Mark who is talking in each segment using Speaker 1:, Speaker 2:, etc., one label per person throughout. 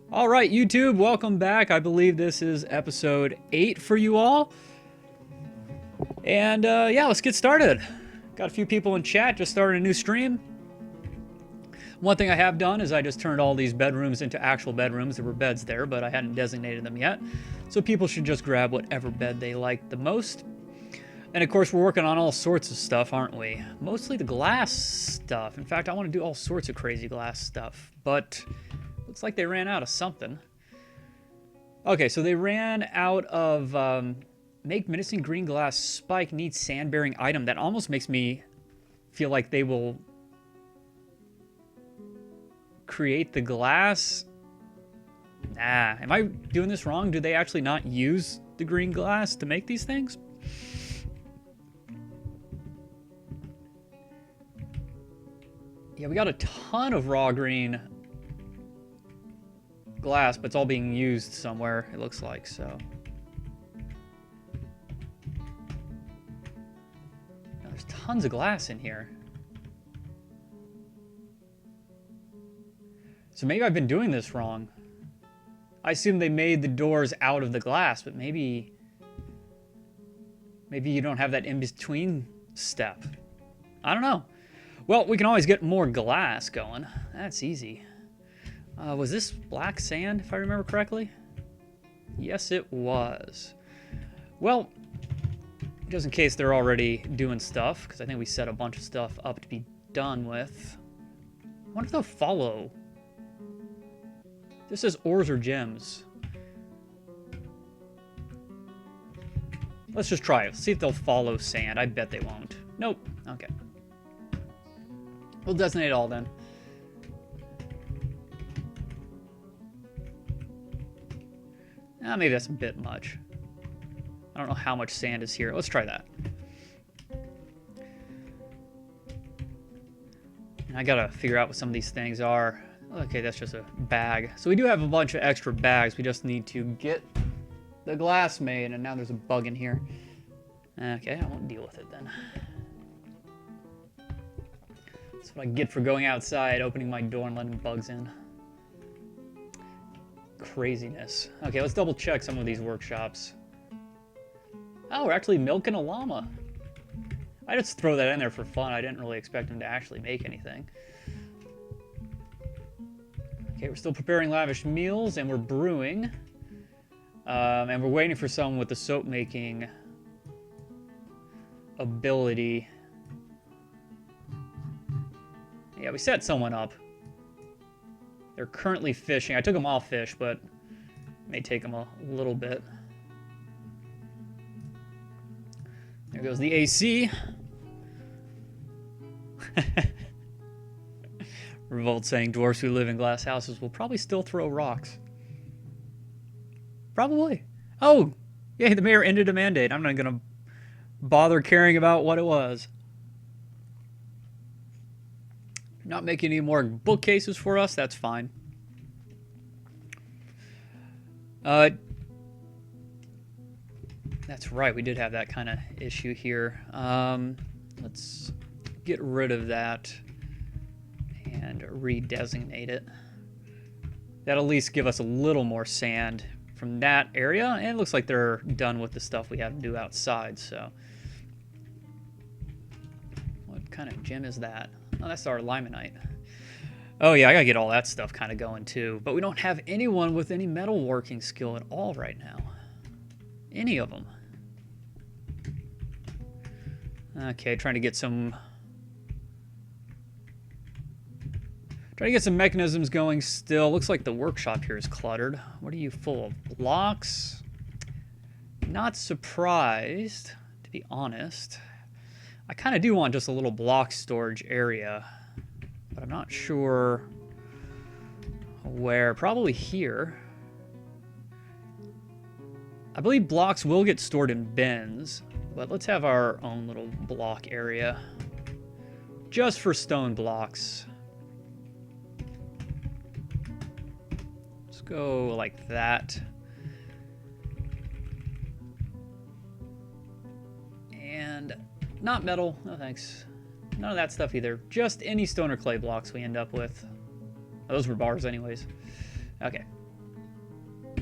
Speaker 1: All right, YouTube, welcome back. I believe this is episode 8 for you all. And yeah, let's get started. Got a few people in chat, just started a new stream. One thing I have done is I just turned all these bedrooms into actual bedrooms. There were beds there, but I hadn't designated them yet. So people should just grab whatever bed they like the most. And of course, we're working on all sorts of stuff, aren't we? Mostly the glass stuff. In fact, I want to do all sorts of crazy glass stuff, but looks like they ran out of something. Okay, so they ran out of make menacing green glass spike needs sand-bearing item. That almost makes me feel like they will create the glass. Nah, am I doing this wrong? Do they actually not use the green glass to make these things? Yeah, we got a ton of raw green glass, but it's all being used somewhere, it looks like, so. Now, there's tons of glass in here. So maybe I've been doing this wrong. I assume they made the doors out of the glass, but maybe you don't have that in-between step. I don't know. Well, we can always get more glass going. That's easy. Was this black sand, if I remember correctly? Yes, it was. Well, just in case they're already doing stuff, because I think we set a bunch of stuff up to be done with. I wonder if they'll follow. This says ores or gems. Let's just try it. See if they'll follow sand. I bet they won't. Nope. Okay. We'll designate it all then. Maybe that's a bit much. I don't know how much sand is here. Let's try that. And I gotta figure out what some of these things are. Okay, that's just a bag. So we do have a bunch of extra bags. We just need to get the glass made, and now there's a bug in here. Okay, I won't deal with it then. That's what I get for going outside, opening my door and letting bugs in. Craziness. Okay, let's double check some of these workshops. Oh, we're actually milking a llama. I just throw that in there for fun. I didn't really expect him to actually make anything. Okay, we're still preparing lavish meals, and we're brewing. And we're waiting for someone with the soap making ability. Yeah, we set someone up. They're currently fishing. I took them off fish, but it may take them a little bit. There goes the AC. Revolt saying dwarfs who live in glass houses will probably still throw rocks. Probably. Oh, yeah, the mayor ended a mandate. I'm not going to bother caring about what it was. Not making any more bookcases for us, that's fine. That's right, we did have that kind of issue here. Let's get rid of that and redesignate it. That'll at least give us a little more sand from that area, and it looks like they're done with the stuff we have to do outside, so. What kind of gem is that? Oh, that's our limonite. Oh yeah, I gotta get all that stuff kind of going too. But we don't have anyone with any metalworking skill at all right now. Any of them. Okay, trying to get some mechanisms going still. Looks like the workshop here is cluttered. What are you full of? Blocks? Not surprised, to be honest. I kind of do want just a little block storage area, but I'm not sure where. Probably here. I believe blocks will get stored in bins, but let's have our own little block area just for stone blocks. Let's go like that. And not metal, no thanks. None of that stuff either. Just any stone or clay blocks we end up with. Oh, those were bars anyways. Okay.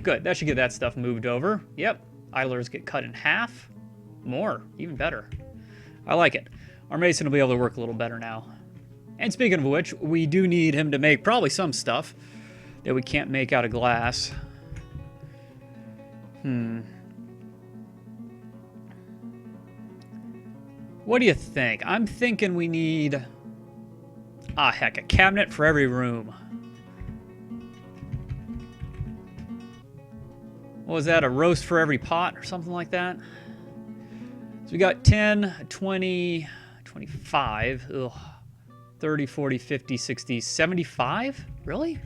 Speaker 1: Good, that should get that stuff moved over. Yep, idlers get cut in half. More, even better. I like it. Our mason will be able to work a little better now. And speaking of which, we do need him to make probably some stuff that we can't make out of glass. What do you think? I'm thinking we need... Ah, heck, a cabinet for every room. What was that, a roast for every pot or something like that? So we got 10, 20, 25, ugh, 30, 40, 50, 60, 75? Really?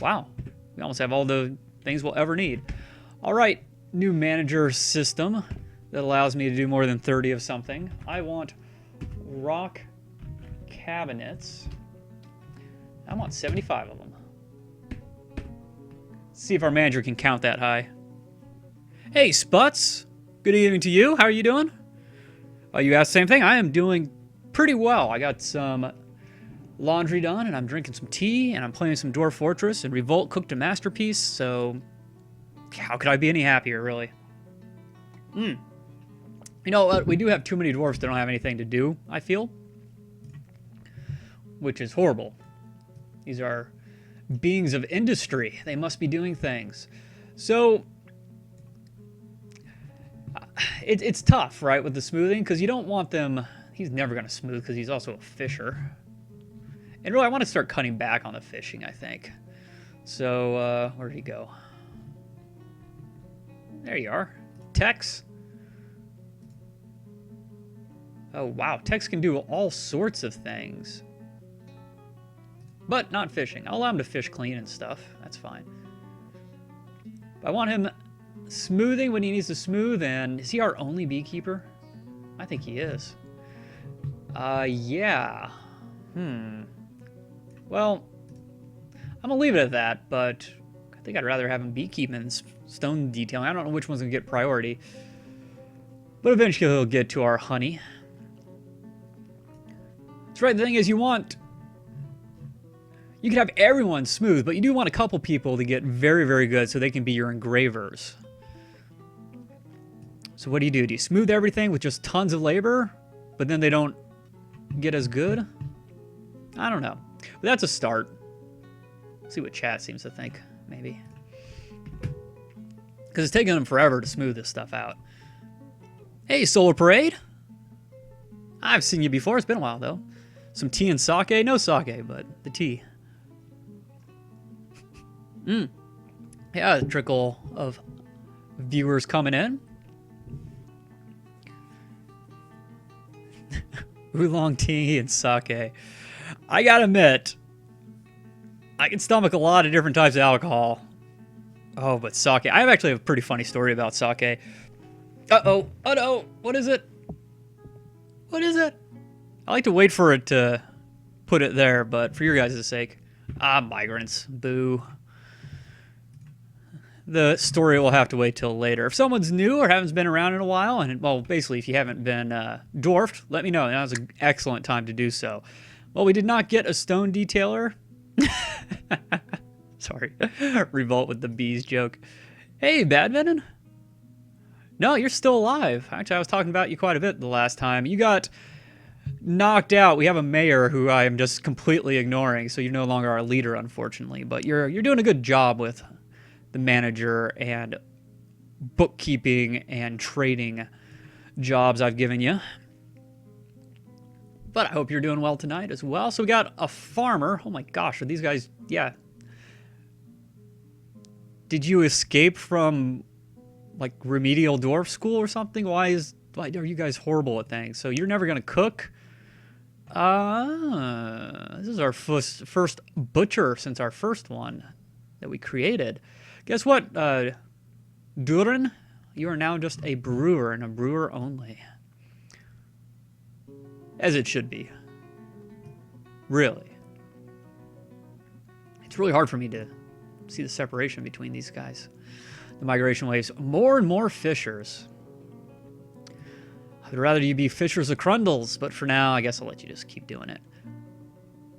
Speaker 1: Wow. We almost have all the things we'll ever need. All right, new manager system that allows me to do more than 30 of something. I want rock cabinets. I want 75 of them. Let's see if our manager can count that high. Hey, Sputs. Good evening to you. How are you doing? You asked the same thing. I am doing pretty well. I got some laundry done, and I'm drinking some tea, and I'm playing some Dwarf Fortress, and Revolt cooked a masterpiece, so how could I be any happier, really? You know what? We do have too many dwarves that don't have anything to do, I feel. Which is horrible. These are beings of industry. They must be doing things. So, it's tough, right, with the smoothing, because you don't want them... He's never going to smooth, because he's also a fisher. And really, I want to start cutting back on the fishing, I think. So, where did he go? There you are. Tex. Oh, wow. Tex can do all sorts of things. But not fishing. I'll allow him to fish clean and stuff. That's fine. But I want him smoothing when he needs to smooth, and is he our only beekeeper? I think he is. Yeah. Well, I'm gonna leave it at that, but I think I'd rather have him beekeeping than stone detailing. I don't know which one's gonna get priority. But eventually he'll get to our honey. That's right, the thing is you can have everyone smooth, but you do want a couple people to get very, very good so they can be your engravers. So what do? Do you smooth everything with just tons of labor, but then they don't get as good? I don't know. But that's a start. See what chat seems to think, maybe. Because it's taking them forever to smooth this stuff out. Hey, Solar Parade. I've seen you before. It's been a while, though. Some tea and sake? No sake, but the tea. Yeah, a trickle of viewers coming in. Oolong tea and sake. I gotta admit, I can stomach a lot of different types of alcohol. Oh, but sake. I actually have a pretty funny story about sake. Uh-oh. Oh, no. What is it? What is it? I like to wait for it to put it there, but for your guys' sake. Migrants. Boo. The story will have to wait till later. If someone's new or haven't been around in a while, and, well, basically, if you haven't been dwarfed, let me know. That was an excellent time to do so. Well, we did not get a stone detailer. Sorry. Revolt with the bees joke. Hey, Badminton. No, you're still alive. Actually, I was talking about you quite a bit the last time. You got knocked out. We have a mayor who I am just completely ignoring, so you're no longer our leader, unfortunately. But you're doing a good job with the manager and bookkeeping and trading jobs I've given you. But I hope you're doing well tonight as well. So we got a farmer. Oh my gosh, are these guys... Yeah. Did you escape from, like, remedial dwarf school or something? Why are you guys horrible at things? So you're never going to cook? This is our first butcher since our first one that we created. Guess what, Durin? You are now just a brewer, and a brewer only. As it should be. Really. It's really hard for me to see the separation between these guys. The migration waves. More and more fishers. I'd rather you be fishers of Crundles, but for now, I guess I'll let you just keep doing it.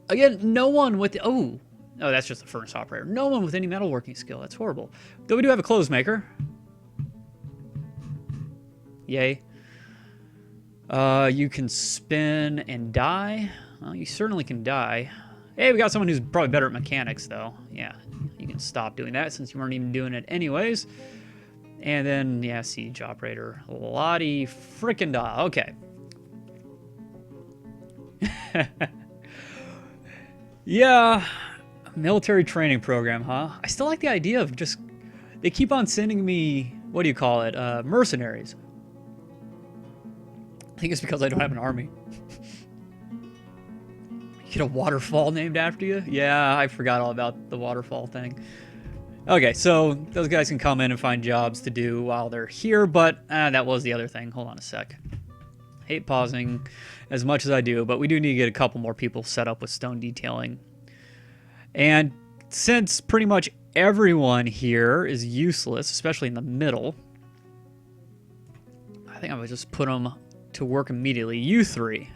Speaker 1: Again, no one with... Oh, Oh, that's just a furnace operator. No one with any metalworking skill. That's horrible. Though we do have a clothes maker. Yay. You can spin and die. Well, you certainly can die. Hey, we got someone who's probably better at mechanics, though. Yeah, you can stop doing that since you weren't even doing it anyways. And then, yeah, siege operator. Lottie frickin' da. Okay. Yeah, military training program, huh? I still like the idea of just... They keep on sending me, what do you call it, mercenaries. I think it's because I don't have an army. You get a waterfall named after you? Yeah, I forgot all about the waterfall thing. Okay, so those guys can come in and find jobs to do while they're here, but that was the other thing. Hold on a sec. Hate pausing as much as I do, but we do need to get a couple more people set up with stone detailing. And since pretty much everyone here is useless, especially in the middle, I think I would just put them to work immediately. You three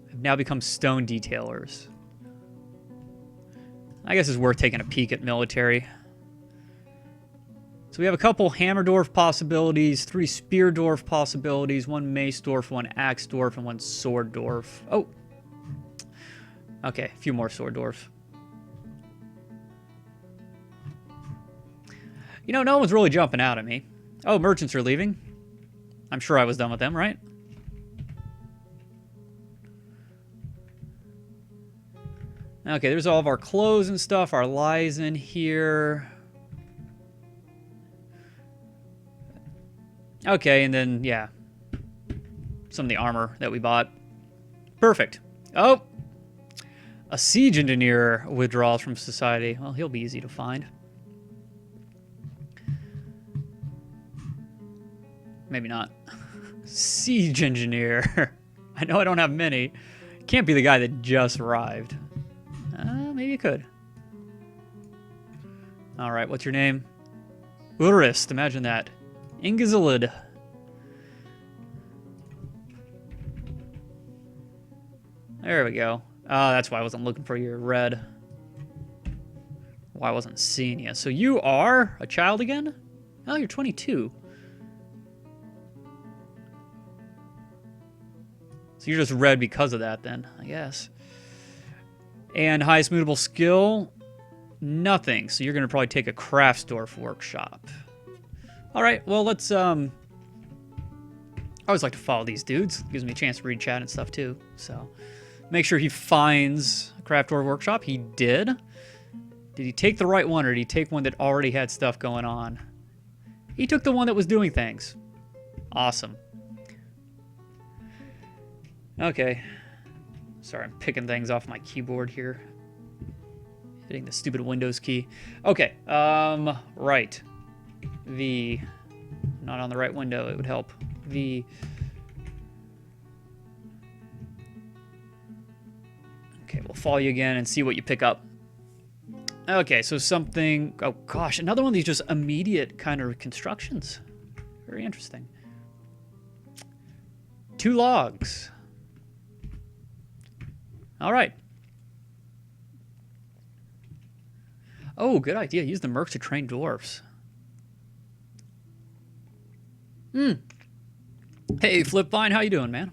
Speaker 1: have now become stone detailers. I guess it's worth taking a peek at military. So we have a couple hammer dwarf possibilities, 3 spear dwarf possibilities, 1 mace dwarf, 1 axe dwarf, and 1 sword dwarf. Oh. Okay, a few more sword dwarfs. You know, no one's really jumping out at me. Oh, merchants are leaving. I'm sure I was done with them, right? Okay, there's all of our clothes and stuff. Our lies in here. Okay, and then, yeah. Some of the armor that we bought. Perfect. Oh! A siege engineer withdraws from society. Well, he'll be easy to find. Maybe not. Siege engineer. I know I don't have many. Can't be the guy that just arrived. Maybe you could. Alright, what's your name? Urist, imagine that. Ingizalid. There we go. Oh, that's why I wasn't looking for your red. Why I wasn't seeing you. So you are a child again? Oh, you're 22. So you're just red because of that then, I guess. And highest mutable skill, nothing. So you're going to probably take a Craftsdorf workshop. All right, well, let's... I always like to follow these dudes. Gives me a chance to read chat and stuff, too. So make sure he finds a Craftsdorf workshop. He did. Did he take the right one, or did he take one that already had stuff going on? He took the one that was doing things. Awesome. Okay. Sorry, I'm picking things off my keyboard here. Hitting the stupid Windows key. Okay, right. V. Not on the right window, it would help. V. Okay, we'll follow you again and see what you pick up. Okay, so something... Oh, gosh, another one of these just immediate kind of constructions. Very interesting. 2 logs. All right. Oh, good idea. Use the mercs to train dwarfs. Hey, Flipvine, how you doing, man?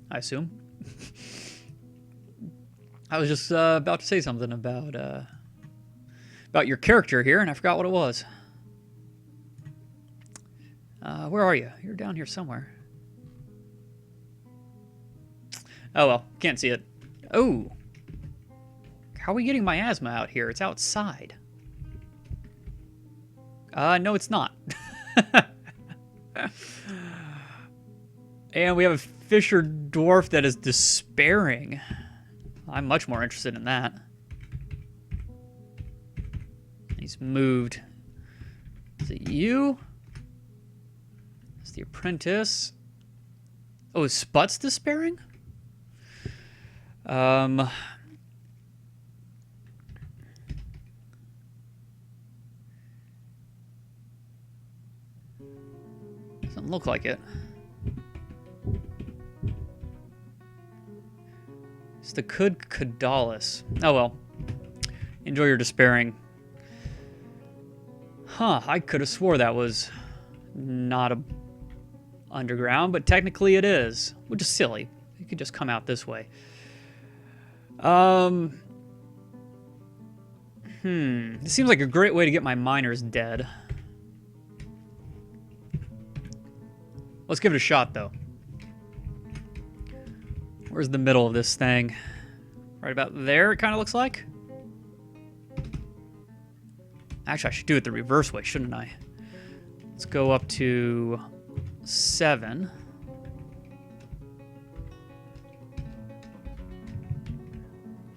Speaker 1: I assume. I was just about to say something about your character here, and I forgot what it was. Where are you? You're down here somewhere. Oh, well. Can't see it. Oh. How are we getting miasma out here? It's outside. No, it's not. And we have a fisher dwarf that is despairing. I'm much more interested in that. He's moved. Is it you? It's the apprentice. Oh, is Sput's despairing? Doesn't look like it. It's the Caudalus. Oh well. Enjoy your despairing. Huh, I could have swore that was not a underground, but technically it is, which is silly. You could just come out this way. This seems like a great way to get my miners dead. Let's give it a shot, though. Where's the middle of this thing? Right about there, it kind of looks like. Actually, I should do it the reverse way, shouldn't I? Let's go up to 7.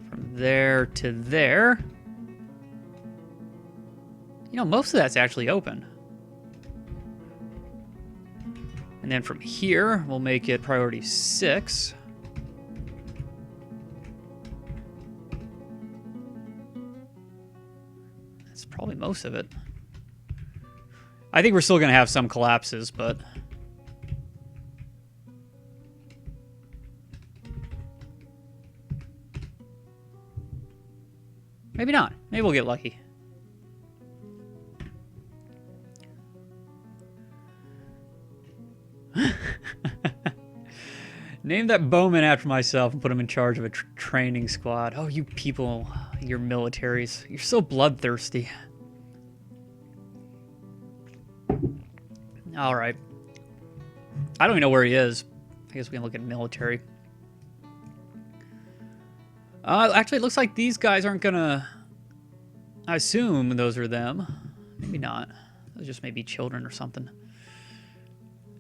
Speaker 1: From there to there. You know, most of that's actually open. And then from here, we'll make it priority 6. That's probably most of it. I think we're still going to have some collapses, but... maybe not. Maybe we'll get lucky. Name that bowman after myself and put him in charge of a training squad. Oh, you people, your militaries. You're so bloodthirsty. All right. I don't even know where he is. I guess we can look at military. Actually, it looks like these guys aren't gonna... I assume those are them. Maybe not. Those just may be children or something.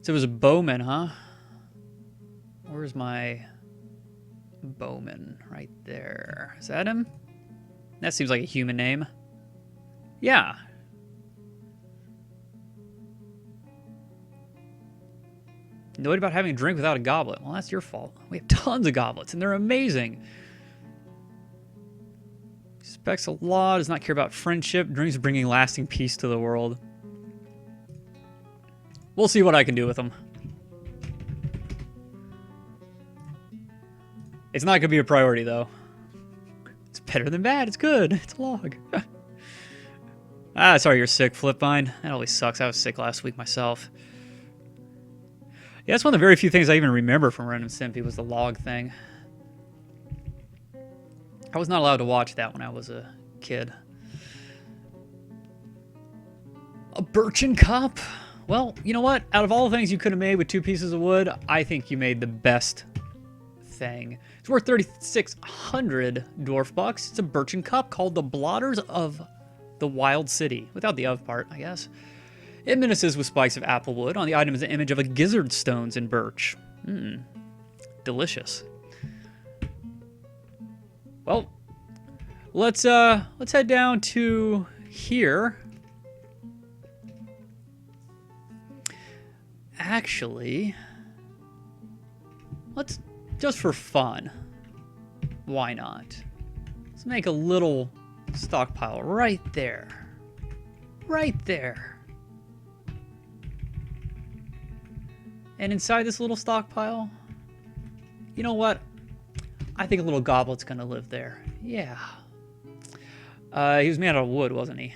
Speaker 1: So it was a bowman, huh? Where's my bowman? Right there. Is that him? That seems like a human name. Yeah. Annoyed about having a drink without a goblet. Well, that's your fault. We have tons of goblets, and they're amazing. Expects a lot, does not care about friendship, dreams of bringing lasting peace to the world. We'll see what I can do with them. It's not going to be a priority, though. It's better than bad. It's good. It's a log. Sorry you're sick, Flipvine. That always sucks. I was sick last week myself. Yeah, that's one of the very few things I even remember from Ren and Stimpy was the log thing. I was not allowed to watch that when I was a kid. A birchen cup? Well, you know what? Out of all the things you could have made with 2 pieces of wood, I think you made the best thing. It's worth 3,600 dwarf bucks. It's a birchen cup called the Blotters of the Wild City. Without the of part, I guess. It menaces with spikes of apple wood. On the item is an image of a gizzard stones in birch. Delicious. Well, let's head down to here. Actually, let's, just for fun, why not? Let's make a little stockpile right there. Right there. And inside this little stockpile, you know what? I think a little goblet's gonna live there. Yeah. He was made out of wood, wasn't he?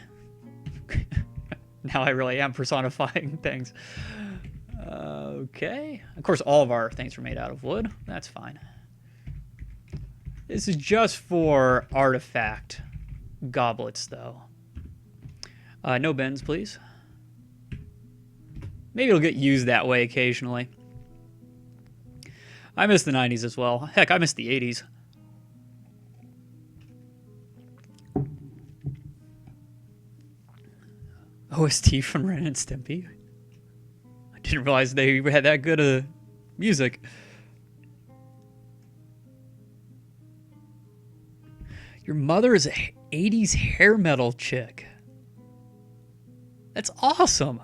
Speaker 1: Now I really am personifying things. Okay. Of course, all of our things are made out of wood. That's fine. This is just for artifact goblets, though. No bends, please. Maybe it'll get used that way occasionally. I miss the 90s as well. Heck, I miss the 80s. OST from Ren and Stimpy. I didn't realize they had that good music. Your mother is a 80s hair metal chick. That's awesome.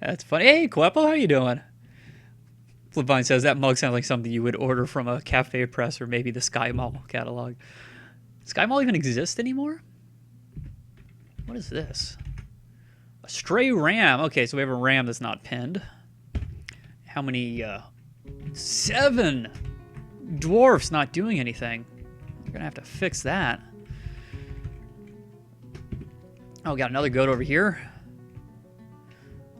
Speaker 1: That's funny. Hey, Queppo, how you doing? Flipvine says that mug sounds like something you would order from a Cafe Press or maybe the Sky Mall catalog. Sky Mall even exist anymore? What is this? A stray ram. Okay, so we have a ram that's not pinned. How many? 7 dwarfs not doing anything. We're gonna have to fix that. Oh, we got another goat over here.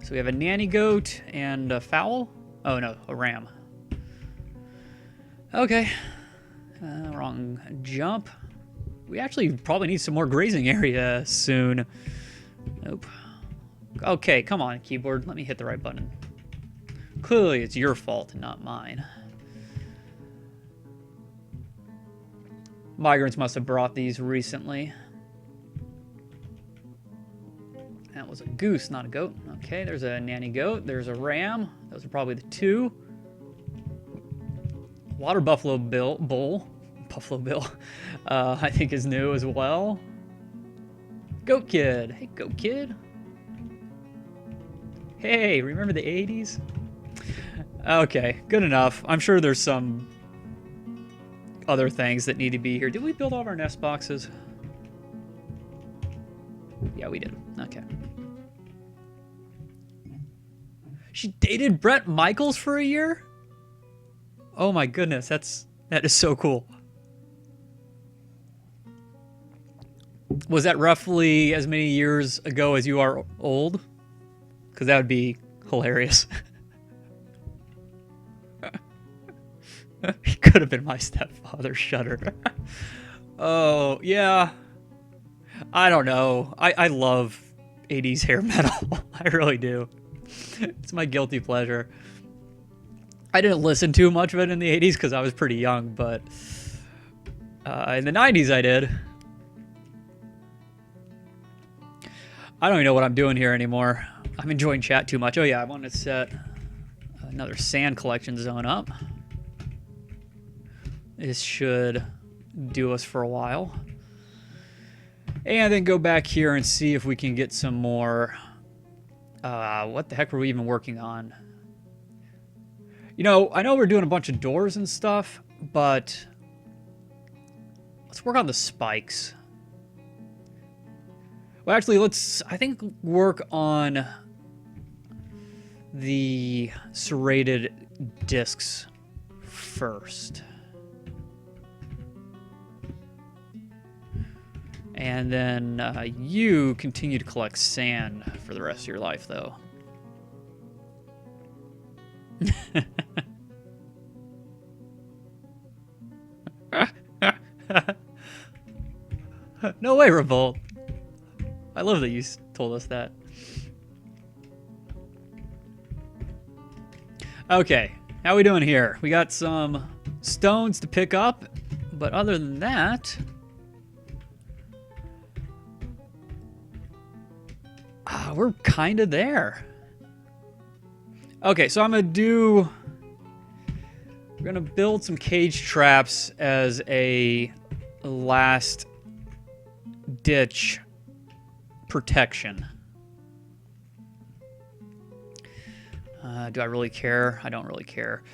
Speaker 1: So we have a nanny goat and a fowl. Oh no, a ram. Okay. Wrong jump. We actually probably need some more grazing area soon. Nope. Okay, come on, keyboard. Let me hit the right button. Clearly, it's your fault and not mine. Migrants must have brought these recently. That was a goose, not a goat. Okay, there's a nanny goat. There's a ram. Those are probably the 2. Water buffalo bull. Buffalo Bill, I think is new as well. Goat Kid. Hey, Goat Kid. Hey, remember the 80s? Okay, good enough. I'm sure there's some other things that need to be here. Did we build all of our nest boxes? Yeah, we did. Okay. She dated Bret Michaels for a year? Oh my goodness, that is so cool. Was that roughly as many years ago as you are old? Because that would be hilarious. He could have been my stepfather, shudder. Oh, yeah. I don't know. I love 80s hair metal. I really do. It's my guilty pleasure. I didn't listen too much of it in the 80s because I was pretty young, but in the 90s I did. I don't even know what I'm doing here anymore. I'm enjoying chat too much. Oh yeah, I want to set another sand collection zone up. This should do us for a while. And then go back here and see if we can get some more... what the heck were we even working on? You know, I know we're doing a bunch of doors and stuff, but... let's work on the spikes. Well, actually, let's, I think, work on the serrated discs first. And then you continue to collect sand for the rest of your life, though. No way, Revolt. I love that you told us that. Okay, how we doing here? We got some stones to pick up, but other than that... we're kind of there. Okay, so I'm going to do... we're going to build some cage traps as a last ditch protection. Do I really care? I don't really care.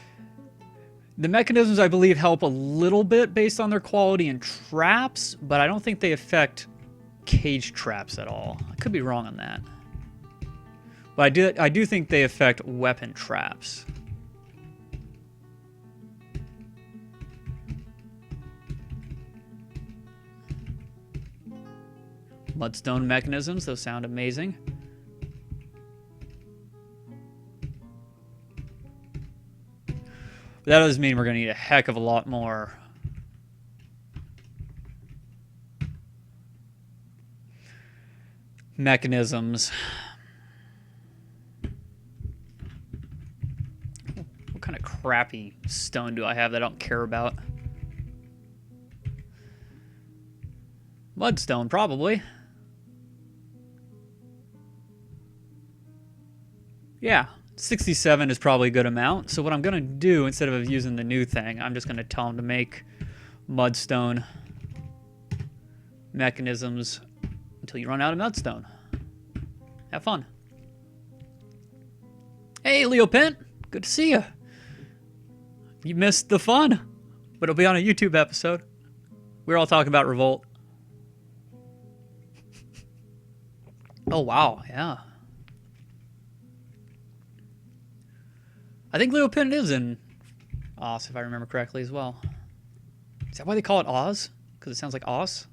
Speaker 1: The mechanisms, I believe, help a little bit based on their quality and traps, but I don't think they affect cage traps at all. I could be wrong on that. But I do think they affect weapon traps. Mudstone mechanisms, those sound amazing. But that does mean we're going to need a heck of a lot more. Mechanisms. What kind of crappy stone do I have that I don't care about? Mudstone, probably. Yeah, 67 is probably a good amount. So what I'm going to do, instead of using the new thing, I'm just going to tell them to make mudstone mechanisms until you run out of mudstone. Have fun. Hey, Leo Pent. Good to see you. You missed the fun, but it'll be on a YouTube episode. We're all talking about Revolt. Oh, wow. Yeah. I think Leopold is in Oz, if I remember correctly as well. Is that why they call it Oz? Because it sounds like Oz?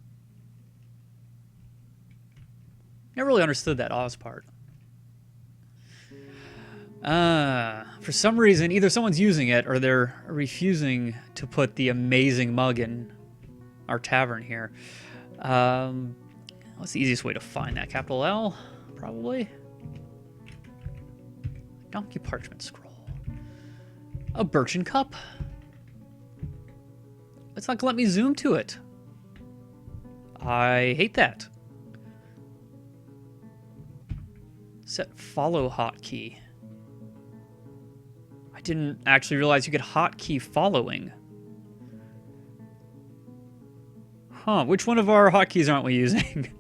Speaker 1: Never really understood that Oz part. For some reason, either someone's using it or they're refusing to put the amazing mug in our tavern here. What's the easiest way to find that? Capital L, probably. Donkey parchment scroll. A birchen cup. It's not gonna let me zoom to it. I hate that. Set follow hotkey. I didn't actually realize you could hotkey following. Huh, which one of our hotkeys aren't we using?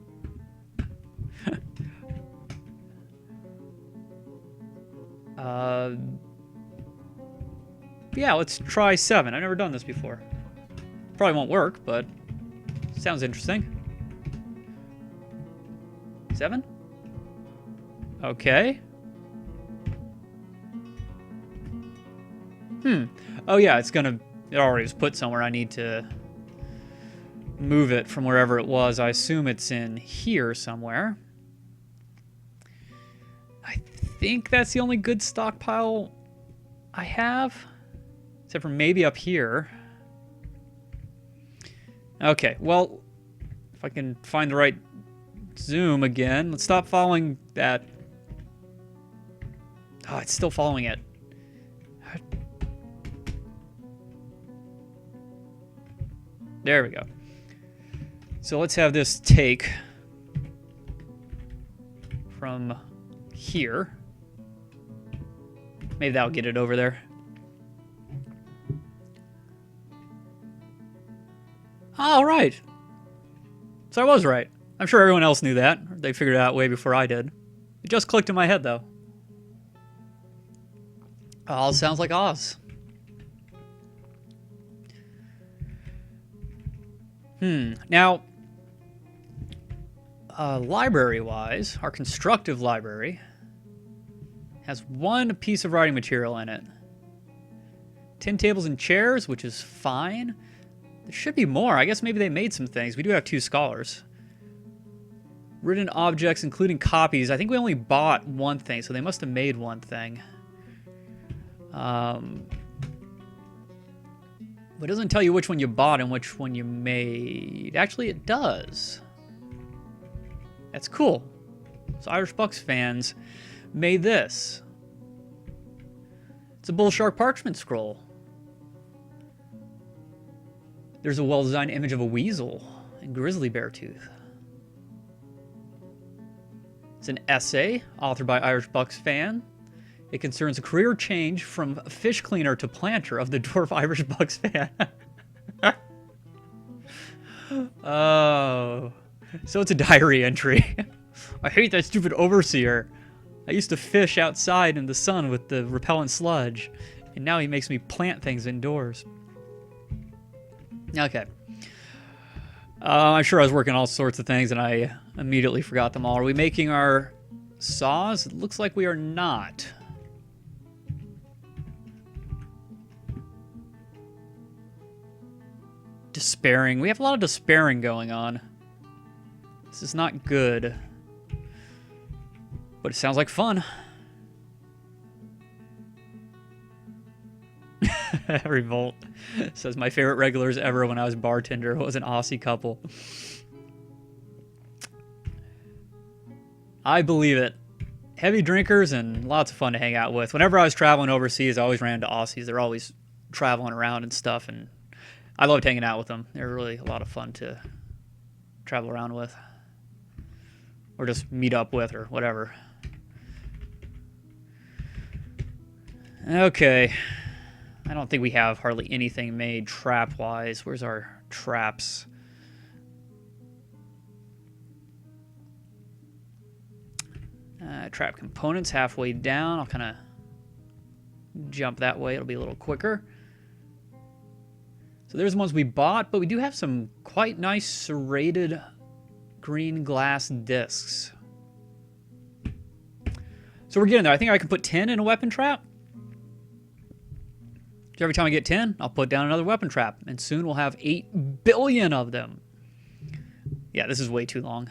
Speaker 1: Yeah, let's try 7. I've never done this before. Probably won't work, but sounds interesting. 7? Okay. Oh yeah, it already was put somewhere. I need to move it from wherever it was. I assume it's in here somewhere. I think that's the only good stockpile I have. Except for maybe up here. Okay, well, if I can find the right zoom again. Let's stop following that. Oh, it's still following it. There we go. So let's have this take from here. Maybe that'll get it over there. All right. So I was right. I'm sure everyone else knew that. They figured it out way before I did. It just clicked in my head, though. All sounds like Oz. Now, library-wise, our constructive library has 1 piece of writing material in it. 10 tables and chairs, which is fine. There should be more. I guess maybe they made some things. We do have 2 scholars. Written objects, including copies. I think we only bought 1 thing, so they must have made 1 thing. But it doesn't tell you which one you bought and which one you made. Actually, it does. That's cool. So Irish Bucks fans made this. It's a bull shark parchment scroll. There's a well-designed image of a weasel and grizzly bear tooth. It's an essay authored by Irish Bucks fan. It concerns a career change from fish cleaner to planter of the Dwarf Irish Bucks fan. Oh. So it's a diary entry. I hate that stupid overseer. I used to fish outside in the sun with the repellent sludge, and now he makes me plant things indoors. Okay. I'm sure I was working all sorts of things, and I immediately forgot them all. Are we making our saws? It looks like we are not. Despairing. We have a lot of despairing going on. This is not good. But it sounds like fun. Revolt says my favorite regulars ever when I was bartender was an Aussie couple. I believe it. Heavy drinkers and lots of fun to hang out with. Whenever I was traveling overseas, I always ran into Aussies. They're always traveling around and stuff, and I loved hanging out with them. They're really a lot of fun to travel around with. Or just meet up with or whatever. Okay. I don't think we have hardly anything made trap-wise. Where's our traps? Trap components halfway down. I'll kind of jump that way. It'll be a little quicker. So there's the ones we bought, but we do have some quite nice serrated green glass discs. So we're getting there. I think I can put 10 in a weapon trap. So every time I get 10, I'll put down another weapon trap, and soon we'll have 8 billion of them. Yeah, this is way too long.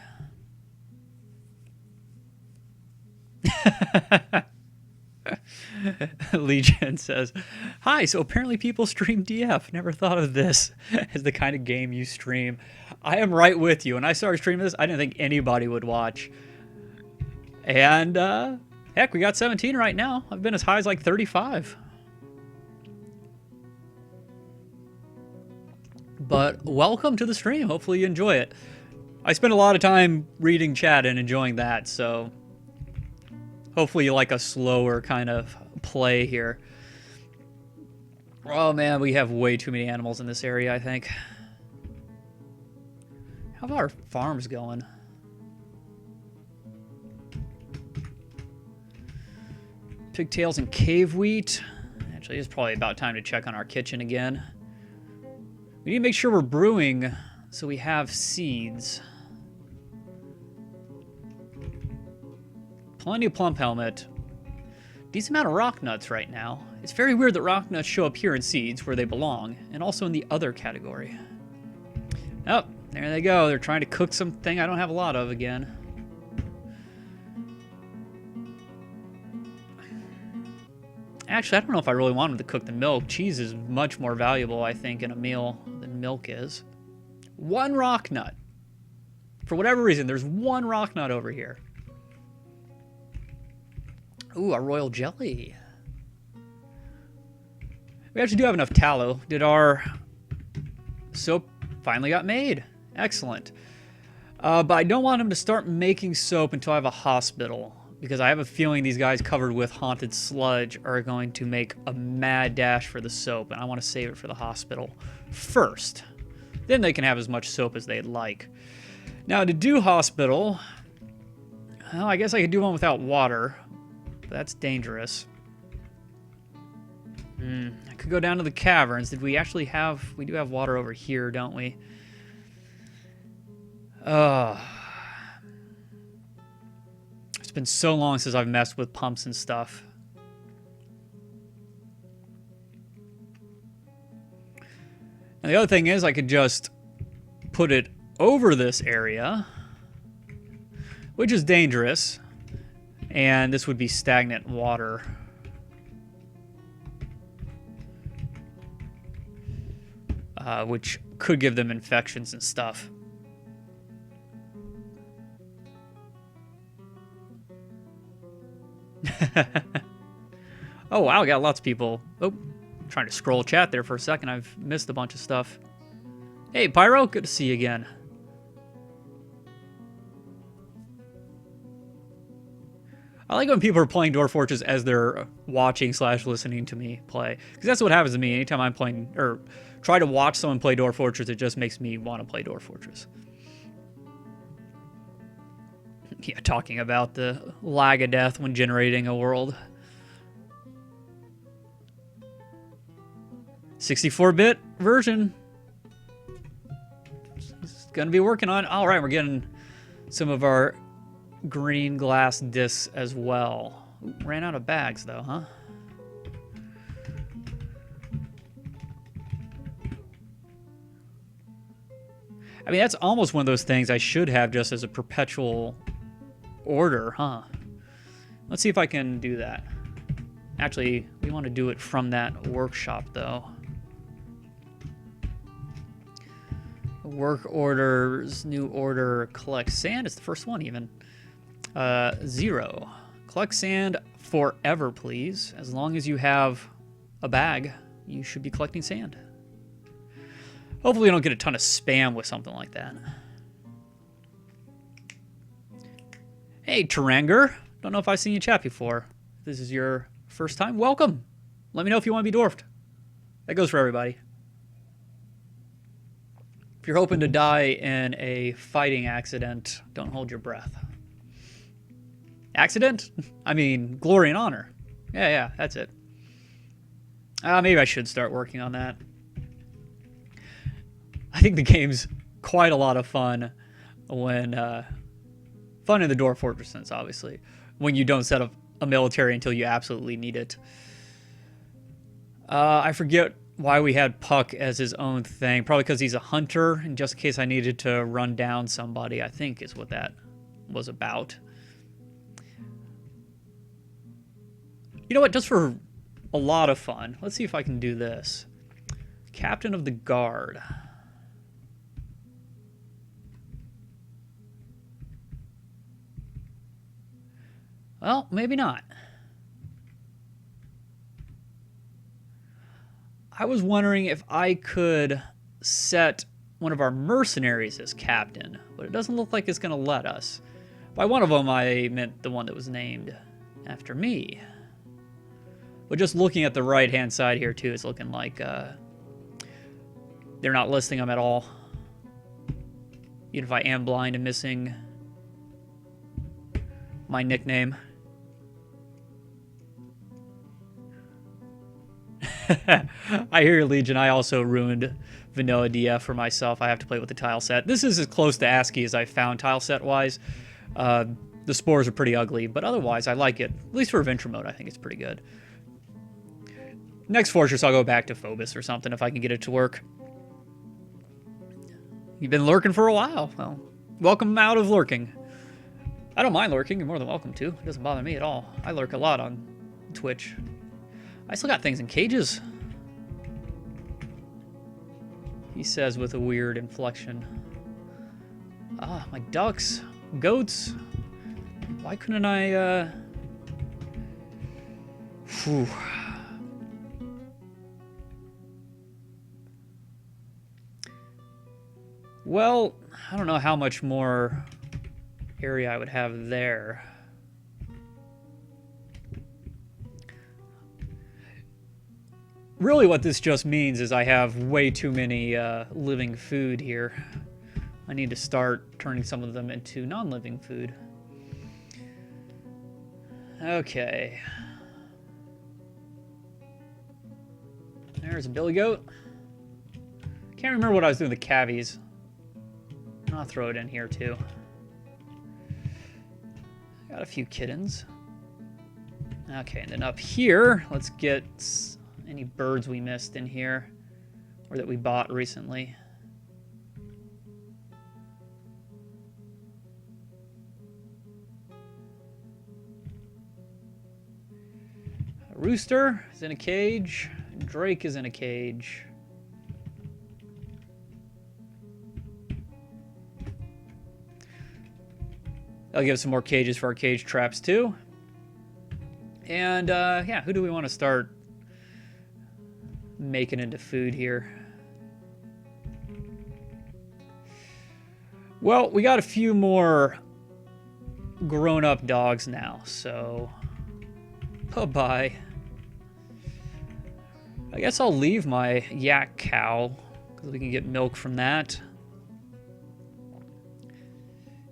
Speaker 1: Legion says, "Hi, so apparently people stream DF. Never thought of this as the kind of game you stream." I am right with you. When I started streaming this, I didn't think anybody would watch. And, heck, we got 17 right now. I've been as high as like 35. But welcome to the stream. Hopefully you enjoy it. I spend a lot of time reading chat and enjoying that, so hopefully you like a slower kind of play here. Oh man, we have way too many animals in this area, I think. How about our farms going? Pigtails and cave wheat. Actually, it's probably about time to check on our kitchen again. We need to make sure we're brewing so we have seeds. Plenty of plump helmet. Decent amount of rock nuts right now. It's very weird that rock nuts show up here in seeds where they belong, and also in the other category. Oh, there they go. They're trying to cook something I don't have a lot of again. Actually, I don't know if I really want them to cook the milk. Cheese is much more valuable, I think, in a meal than milk is. One rock nut. For whatever reason, there's one rock nut over here. Ooh, a royal jelly. We actually do have enough tallow. Did our soap finally got made? Excellent. But I don't want them to start making soap until I have a hospital, because I have a feeling these guys covered with haunted sludge are going to make a mad dash for the soap, and I want to save it for the hospital first. Then they can have as much soap as they'd like. Now, to do hospital, well, I guess I could do one without water. That's dangerous. I could go down to the caverns. Did we actually have... We do have water over here, don't we? It's been so long since I've messed with pumps and stuff. And the other thing is I could just put it over this area, which is dangerous. And this would be stagnant water. Which could give them infections and stuff. Oh, wow, got lots of people. Oh, I'm trying to scroll chat there for a second. I've missed a bunch of stuff. Hey, Pyro, good to see you again. I like when people are playing Dwarf Fortress as they're watching / listening to me play. Because that's what happens to me anytime I'm playing, or try to watch someone play Dwarf Fortress, it just makes me want to play Dwarf Fortress. Yeah, talking about the lag of death when generating a world. 64-bit version. It's going to be working on. All right, we're getting some of our green glass discs as well. Ooh, ran out of bags though, huh? I mean, that's almost one of those things I should have just as a perpetual order, huh? Let's see if I can do that. Actually, we want to do it from that workshop though. Work orders, new order, collect sand. It's the first one even. 0. Collect sand forever, please. As long as you have a bag, you should be collecting sand. Hopefully you don't get a ton of spam with something like that. Hey, Taranger. Don't know if I've seen you chat before. If this is your first time, welcome. Let me know if you want to be dwarfed. That goes for everybody. If you're hoping to die in a fighting accident, don't hold your breath. Accident? I mean, glory and honor. Yeah, that's it. Maybe I should start working on that. I think the game's quite a lot of fun when... fun in the Dwarf Fortress sense, obviously. When you don't set up a military until you absolutely need it. I forget why we had Puck as his own thing. Probably because he's a hunter, and just in case I needed to run down somebody, I think is what that was about. You know what? Just for a lot of fun, let's see if I can do this. Captain of the Guard. Well, maybe not. I was wondering if I could set one of our mercenaries as captain, but it doesn't look like it's going to let us. By one of them, I meant the one that was named after me. But just looking at the right-hand side here, too, it's looking like they're not listing them at all. Even if I am blind and missing my nickname. I hear you, Legion. I also ruined Vanilla DF for myself. I have to play with the tile set. This is as close to ASCII as I found tile set-wise. The spores are pretty ugly, but otherwise I like it. At least for adventure mode, I think it's pretty good. Next Fortress, I'll go back to Phobos or something if I can get it to work. You've been lurking for a while. Well, welcome out of lurking. I don't mind lurking. You're more than welcome to. It doesn't bother me at all. I lurk a lot on Twitch. I still got things in cages. He says with a weird inflection. Ah, my ducks. Goats. Why couldn't I, Whew. Well, I don't know how much more area I would have there. Really what this just means is I have way too many living food here. I need to start turning some of them into non-living food. Okay. There's a billy goat. Can't remember what I was doing with the cavies. I'll throw it in here too. Got a few kittens. Okay, and then up here, let's get any birds we missed in here or that we bought recently. A rooster is in a cage. Drake is in a cage. I'll give some more cages for our cage traps too. And yeah, who do we want to start making into food here? Well, we got a few more grown-up dogs now, so bye-bye. I guess I'll leave my yak cow because we can get milk from that.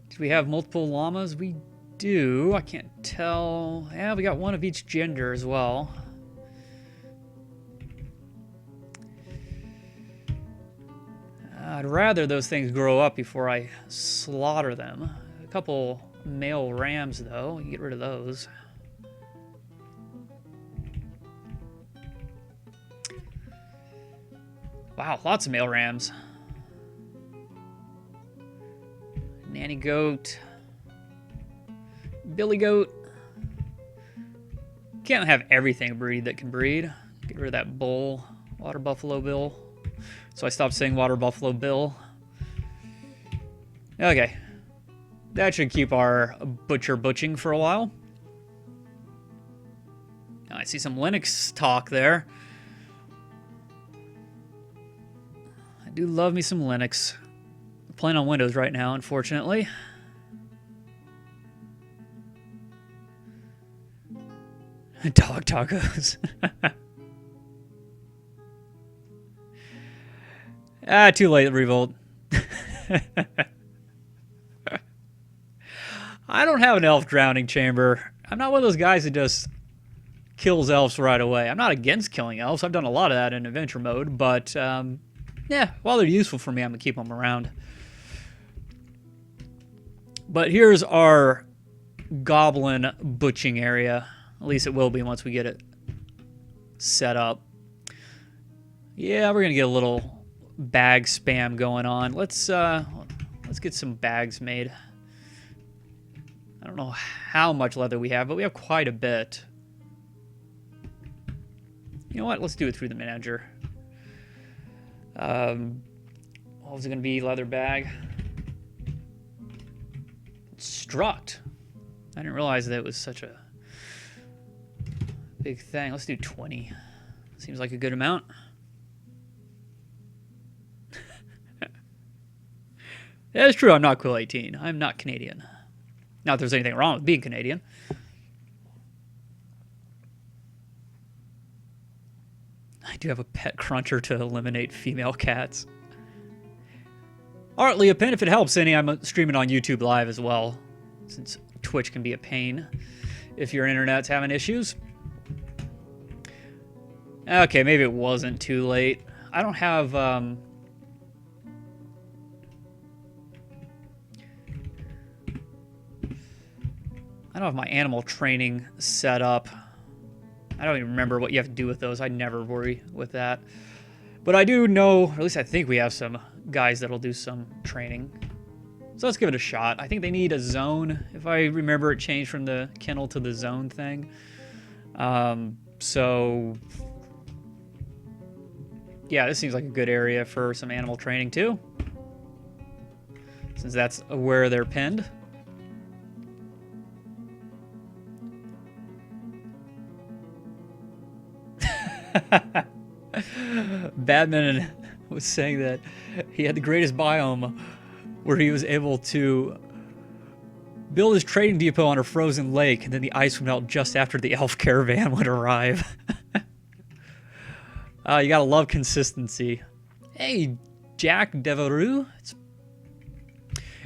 Speaker 1: Do we have multiple llamas? We do. I can't tell. Yeah, we got one of each gender as well. I'd rather those things grow up before I slaughter them. A couple male rams, though. You get rid of those. Wow, lots of male rams. Nanny goat. Billy goat. Can't have everything breed that can breed. Get rid of that bull. Water buffalo bill. So I stopped saying water buffalo bill. Okay. That should keep our butcher butching for a while. I see some Linux talk there. I do love me some Linux. I'm playing on Windows right now, unfortunately. Dog tacos. Too late, Revolt. I don't have an elf drowning chamber. I'm not one of those guys that just kills elves right away. I'm not against killing elves. I've done a lot of that in adventure mode, but yeah, while they're useful for me, I'm going to keep them around. But here's our goblin butching area. At least it will be once we get it set up. Yeah, we're gonna get a little bag spam going on. Let's get some bags made. I don't know how much leather we have, but we have quite a bit. You know what? Let's do it through the manager. What was it gonna be? Leather bag. Struct. I didn't realize that it was such a big thing. Let's do 20. Seems like a good amount. Yeah, it's true. I'm not cool 18. I'm not Canadian. Not that there's anything wrong with being Canadian. I do have a pet cruncher to eliminate female cats. All right, Leah Pin, if it helps any, I'm streaming on YouTube Live as well, since Twitch can be a pain if your internet's having issues. Okay, maybe it wasn't too late. I don't have... I don't have my animal training set up. I don't even remember what you have to do with those. I never worry with that. But I do know, or at least I think we have some guys that'll do some training. So let's give it a shot. I think they need a zone. If I remember, it changed from the kennel to the zone thing. So... yeah, this seems like a good area for some animal training too. Since that's where they're pinned. Badman was saying that he had the greatest biome where he was able to build his trading depot on a frozen lake, and then the ice would melt just after the elf caravan would arrive. You gotta love consistency. Hey, Jack Devereux.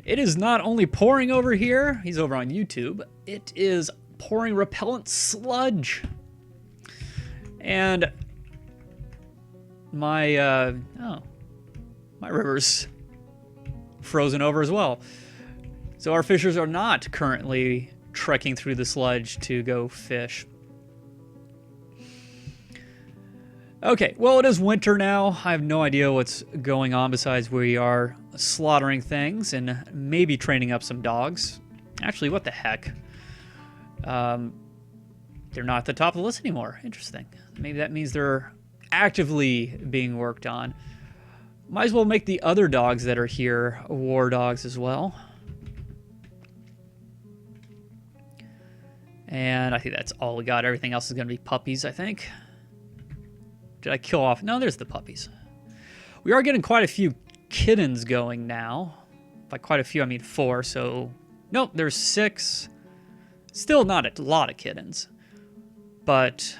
Speaker 1: It is not only pouring over here, he's over on YouTube, it is pouring repellent sludge. And my river's frozen over as well. So our fishers are not currently trekking through the sludge to go fish. Okay, well, it is winter now. I have no idea what's going on besides we are slaughtering things and maybe training up some dogs. Actually, what the heck? They're not at the top of the list anymore. Interesting. Maybe that means they're actively being worked on. Might as well make the other dogs that are here war dogs as well. And I think that's all we got. Everything else is going to be puppies, I think. Did I kill off? No, there's the puppies. We are getting quite a few kittens going now. By quite a few, I mean 4. So, nope, there's 6. Still not a lot of kittens. But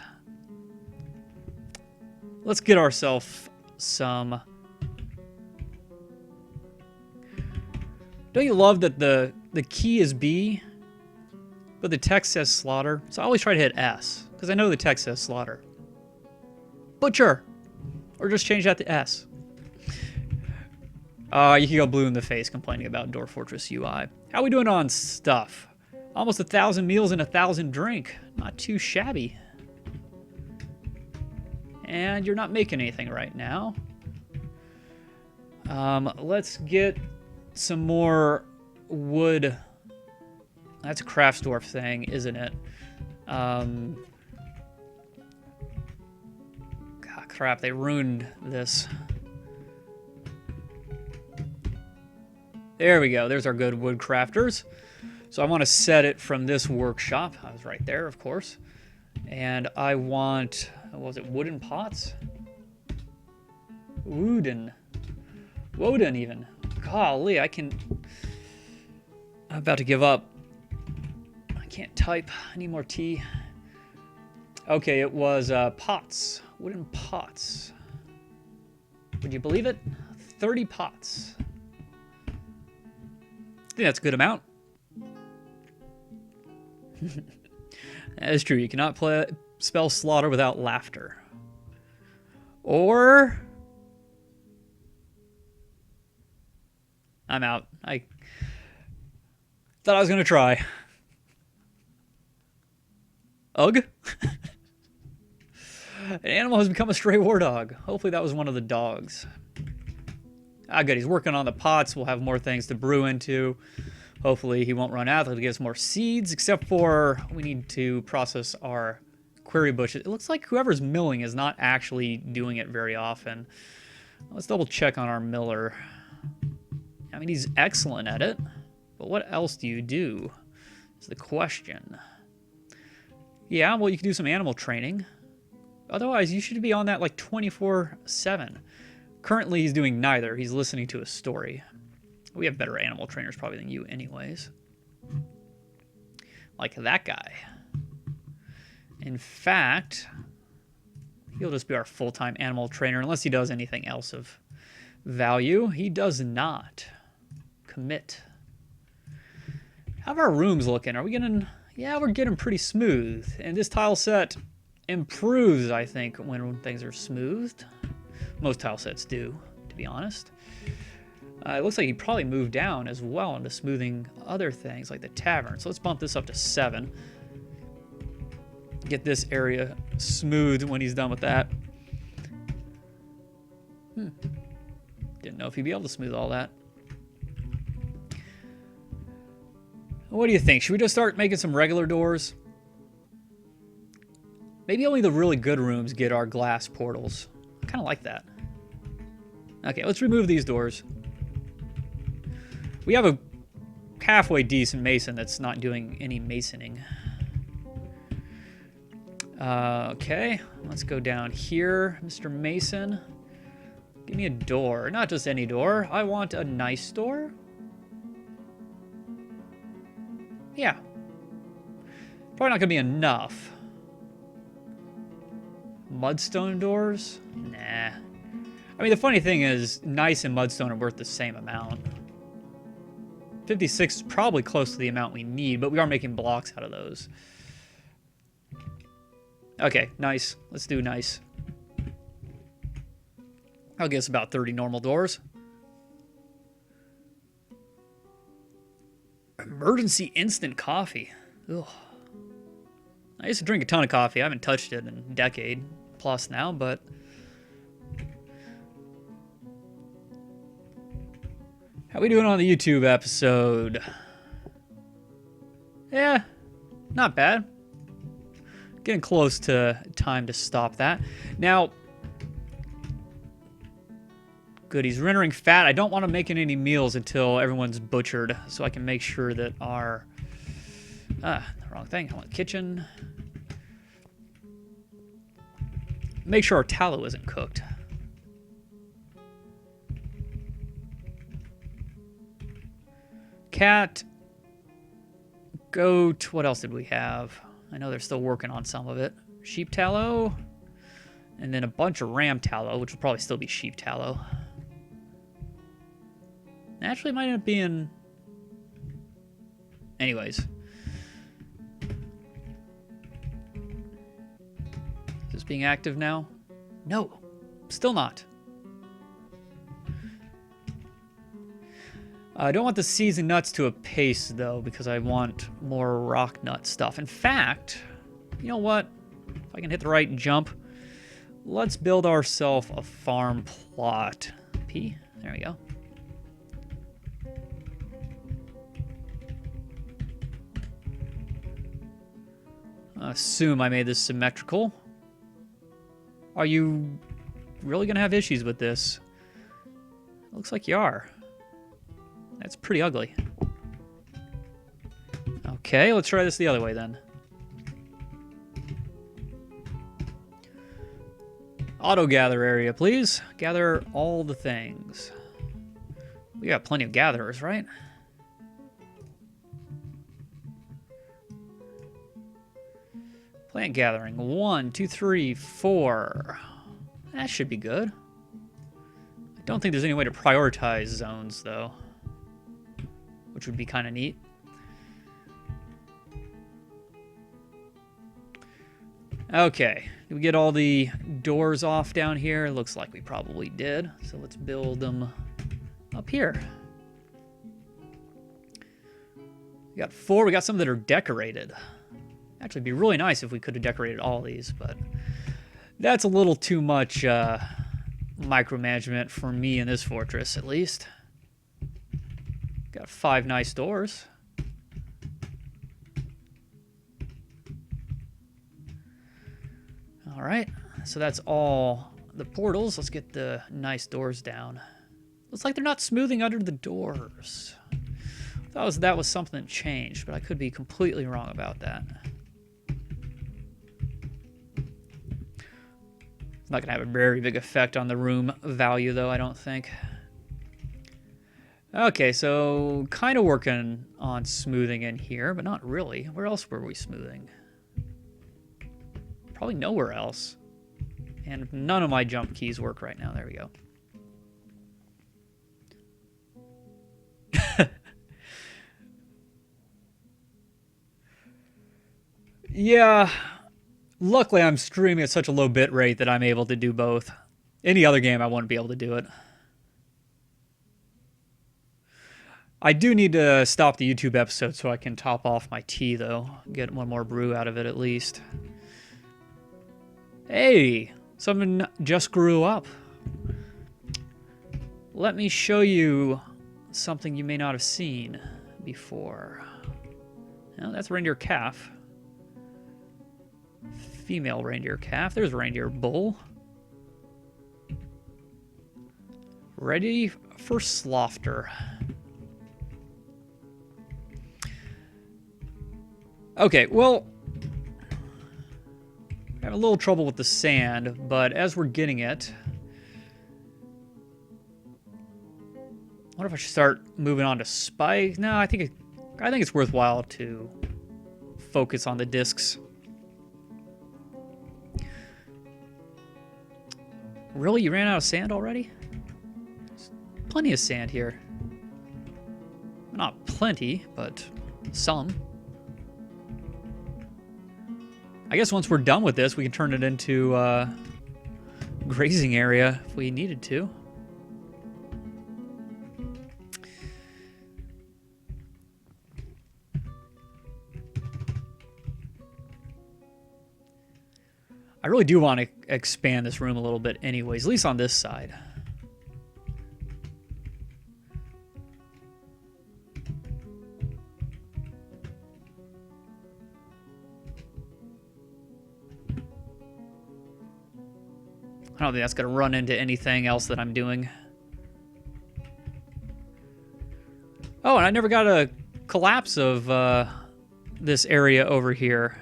Speaker 1: let's get ourselves some... Don't you love that the key is B, but the text says slaughter? So I always try to hit S, because I know the text says slaughter. Butcher! Or just change that to S. You can go blue in the face complaining about Dwarf Fortress UI. How we doing on stuff? Almost 1,000 meals and 1,000 drink. Not too shabby. And you're not making anything right now. Let's get some more wood. That's a Craftsdorf thing, isn't it? God, crap, they ruined this. There we go. There's our good wood crafters. So I want to set it from this workshop. I was right there, of course. And I want, what was it, wooden pots? Wooden even. Golly, I'm about to give up. I can't type. I need more tea. Okay, it was pots. Wooden pots. Would you believe it? 30 pots. I think that's a good amount. That is true. You cannot spell slaughter without laughter. Or... I'm out. I thought I was going to try. Ugh. An animal has become a stray war dog. Hopefully that was one of the dogs. Ah, good. He's working on the pots. We'll have more things to brew into. Hopefully he won't run out. He'll give us more seeds, except for we need to process our query bushes. It looks like whoever's milling is not actually doing it very often. Let's double check on our miller. I mean, he's excellent at it, but what else do you do is the question. Yeah, well, you can do some animal training. Otherwise, you should be on that like 24/7. Currently, he's doing neither. He's listening to a story. We have better animal trainers probably than you anyways. Like that guy. In fact, he'll just be our full-time animal trainer unless he does anything else of value. He does not. Commit. How are our rooms looking? Are we getting... Yeah, we're getting pretty smooth. And this tile set improves, I think, when things are smoothed. Most tile sets do, to be honest. It looks like he probably moved down as well into smoothing other things like the tavern. So let's bump this up to 7. Get this area smooth when he's done with that. Didn't know if he'd be able to smooth all that. What do you think? Should we just start making some regular doors? Maybe only the really good rooms get our glass portals. I kind of like that. Okay, let's remove these doors. We have a halfway decent mason that's not doing any masoning. Okay, let's go down here, Mr. Mason. Give me a door. Not just any door. I want a nice door. Yeah. Probably not going to be enough. Mudstone doors? Nah. I mean, the funny thing is, nice and mudstone are worth the same amount. 56 is probably close to the amount we need, but we are making blocks out of those. Okay, nice. Let's do nice. I'll guess about 30 normal doors. Emergency instant coffee. Ugh. I used to drink a ton of coffee. I haven't touched it in a decade plus now, but... How we doing on the YouTube episode? Yeah, not bad. Getting close to time to stop that. Now, good, he's rendering fat. I don't want to make any meals until everyone's butchered, so I can make sure that our... the wrong thing. I want kitchen. Make sure our tallow isn't cooked. Cat. Goat. What else did we have? I know they're still working on some of it. Sheep tallow. And then a bunch of ram tallow, which will probably still be sheep tallow. Actually, it might end up being... Anyways. Is this being active now? No. Still not. I don't want the seeds and nuts to a paste, though, because I want more rock nut stuff. In fact, you know what? If I can hit the right jump, let's build ourselves a farm plot. P. There we go. I assume I made this symmetrical. Are you really going to have issues with this? Looks like you are. That's pretty ugly. Okay, let's try this the other way then. Auto gather area, please. Gather all the things. We got plenty of gatherers, right? Plant gathering. 1, 2, 3, 4. That should be good. I don't think there's any way to prioritize zones, though, which would be kind of neat. Okay, did we get all the doors off down here? It looks like we probably did. So let's build them up here. We got 4. We got some that are decorated. Actually, it'd be really nice if we could have decorated all these, but That's a little too much micromanagement for me in this fortress, at least. Got 5 nice doors. All right, so that's all the portals. Let's get the nice doors down. Looks like they're not smoothing under the doors. That was something that changed, but I could be completely wrong about that. It's not going to have a very big effect on the room value, though, I don't think. Okay, so kind of working on smoothing in here, but not really. Where else were we smoothing? Probably nowhere else. And none of my jump keys work right now. There we go. Yeah, luckily I'm streaming at such a low bit rate that I'm able to do both. Any other game I wouldn't be able to do it. I do need to stop the YouTube episode so I can top off my tea, though. Get one more brew out of it at least. Hey, someone just grew up. Let me show you something you may not have seen before. Well, that's reindeer calf. Female reindeer calf. There's reindeer bull. Ready for slaughter. Okay, well, I have a little trouble with the sand, but as we're getting it, I wonder if I should start moving on to spike. No, I think it's worthwhile to focus on the discs. Really? You ran out of sand already? There's plenty of sand here. Not plenty, but some. I guess once we're done with this, we can turn it into a grazing area if we needed to. I really do want to expand this room a little bit anyways, at least on this side. I don't think that's going to run into anything else that I'm doing. Oh, and I never got a collapse of this area over here.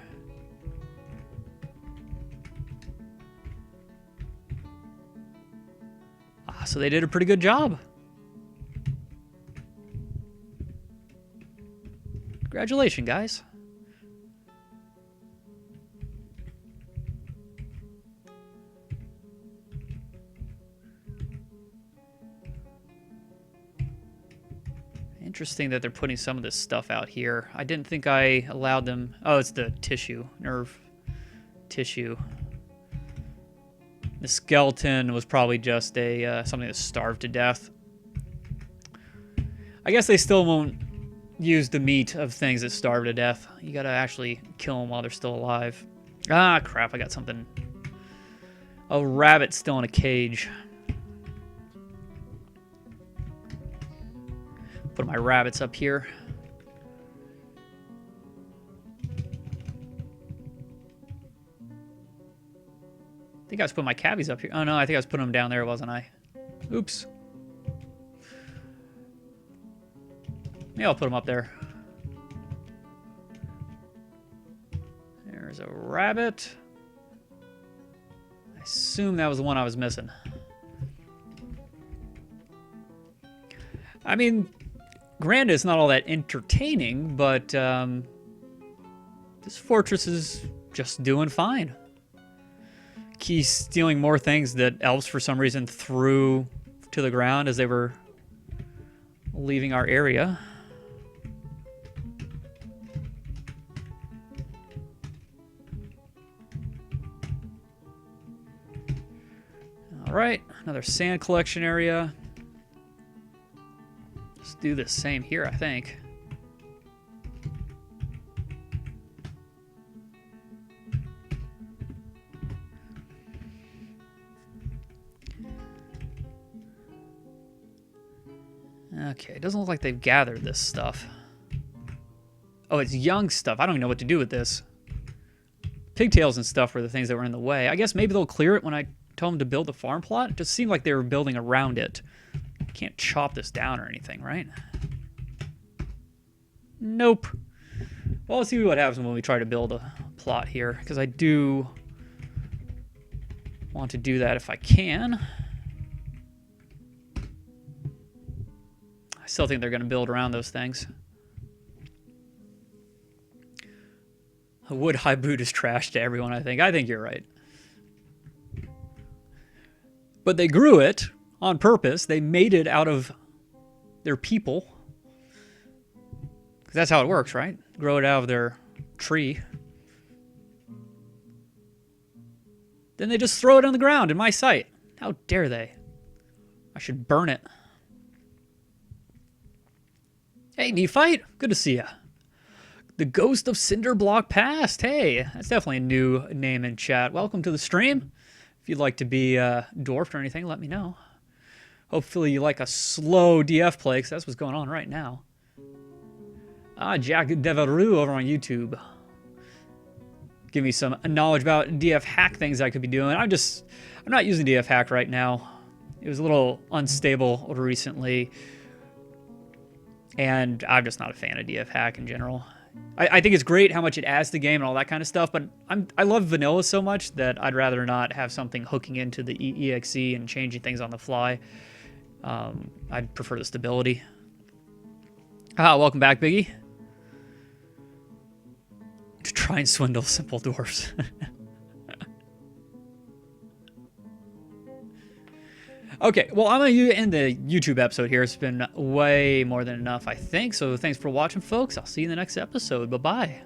Speaker 1: So they did a pretty good job. Congratulations, guys. Interesting that they're putting some of this stuff out here. I didn't think I allowed them. Oh, it's the tissue, nerve tissue. The skeleton was probably just a something that starved to death. I guess they still won't use the meat of things that starve to death. You gotta actually kill them while they're still alive. Ah, crap, I got something. A rabbit still in a cage. Put my rabbits up here. I think I was putting my cabbies up here. Oh, no, I think I was putting them down there, wasn't I? Oops. Yeah, I'll put them up there. There's a rabbit. I assume that was the one I was missing. I mean, granted, it's not all that entertaining, but this fortress is just doing fine. Keys stealing more things that elves for some reason threw to the ground as they were leaving our area. All right, another sand collection area. Let's do the same here, I think. Okay, it doesn't look like they've gathered this stuff. Oh, it's young stuff. I don't even know what to do with this. Pigtails and stuff were the things that were in the way. I guess maybe they'll clear it when I tell them to build a farm plot. It just seemed like they were building around it. Can't chop this down or anything, right? Nope. Well, let's see what happens when we try to build a plot here, because I do want to do that if I can. I still think they're going to build around those things. A wood high boot is trash to everyone, I think. I think you're right. But they grew it on purpose. They made it out of their people. Because that's how it works, right? Grow it out of their tree. Then they just throw it on the ground in my sight. How dare they? I should burn it. Hey, Neophyte. Good to see ya. The Ghost of Cinderblock Past. Hey, that's definitely a new name in chat. Welcome to the stream. If you'd like to be dwarfed or anything, let me know. Hopefully you like a slow DF play, because that's what's going on right now. Jack Devereux over on YouTube. Give me some knowledge about DF hack things I could be doing. I'm not using DF hack right now. It was a little unstable recently. And I'm just not a fan of DF hack in general. I think it's great how much it adds to the game and all that kind of stuff, but I love vanilla so much that I'd rather not have something hooking into the EXE and changing things on the fly. I'd prefer the stability. Welcome back, Biggie. To try and swindle simple dwarfs. Okay, well, I'm going to end the YouTube episode here. It's been way more than enough, I think. So thanks for watching, folks. I'll see you in the next episode. Bye-bye.